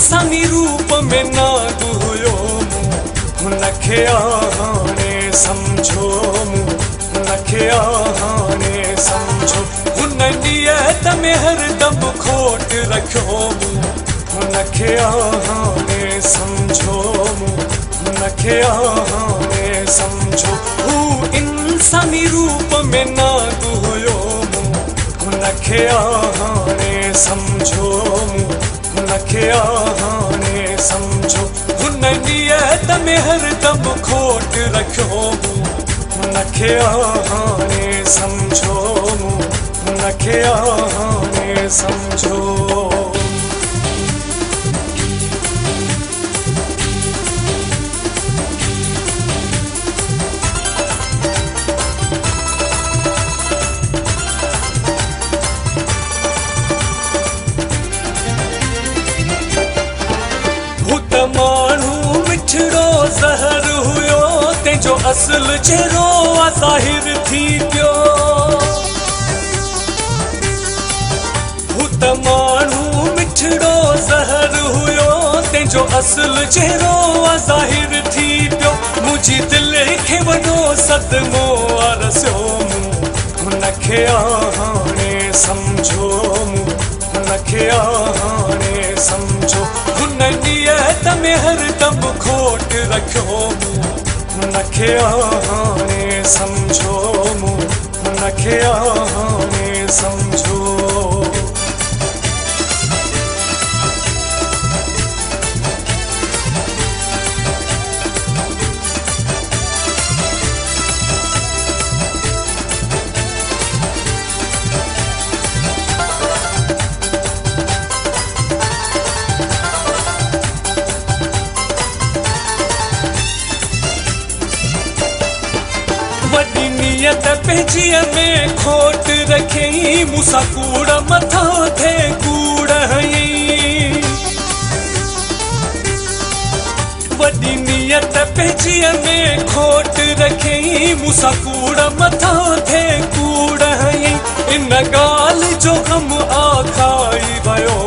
इंसानी रूप में नाग हुयो हुनखे हाणे समझो हुनखे हाणे समझो हुन नियत में हरदम खोट रखियो हुनखे हाणे समझो हुनखे हाणे समझो हू इंसानी रूप में नाग हुयो हुनखे हाणे समझो हुनखे हाणे समझो हुन नियत में हरदम खोट रखियो हुनखे हाणे समझो हुनखे हाणे समझो माण्हू मिठड़ो ज़हर हुयो तंहिंजो असुल चेहरो ज़ाहिर थी पियो हू त माण्हू मिठड़ो ज़हर हुयो तंहिंजो असुल चेहरो ज़ाहिर थी पियो मुंहिंजी दिलि खे वॾो सदमो रसियो हुनखे हाणे समझो हुनखे हाणे समझो हुन नियत में हरदम खोट रखियो हुनखे हाणे समझो हुनखे हाणे समझो वॾी नियत पंहिंजीअ में खोट रखियईं मूंसां कूड़ मथां थिए कूड़ हयईं वॾी नियत पंहिंजीअ में खोट रखियईं मूंसां कूड़ मथां थिए कूड़ हयईं इन ॻाल्हि जो ग़म आखाई वियो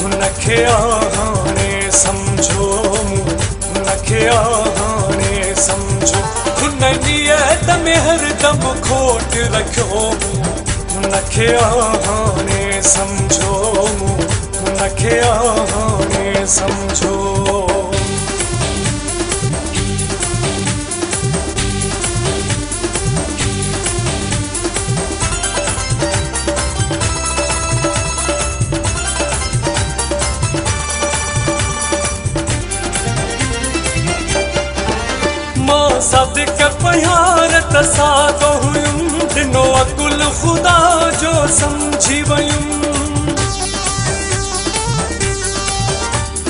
हुनखे हाणे समझो हुनखे हाणे समझो हुन नियत में हरदम खोट रखियो हुनखे हाणे समझो हुनखे हाणे समझो सदिक प्यारत सादो हुयुम दिनो अकुल खुदा जो समझी वयुम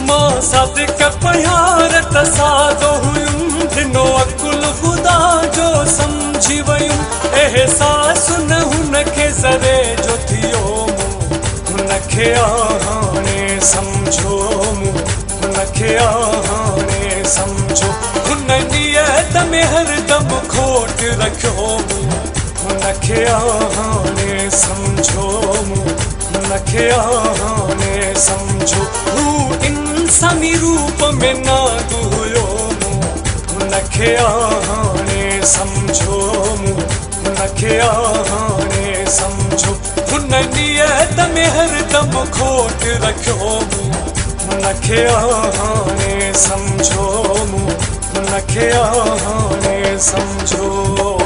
मां सदिक प्यारत सादो हुयुम दिनो अकुल खुदा जो समझी वयुम एहसास न हुनखे ज़रे जो थियो हुनखे हाणे समझो हुनखे हाणे समझो हुन नियत में हरदम खोट रखियो हुनखे हाणे समझो हुनखे हाणे समझो हू इंसानी रूप में नाग हुयो हुनखे हाणे समझो हुनखे हाणे समझो हुन नियत में हरदम खोट रखियो हुनखे हाणे समझो हुनखे हाणे समझो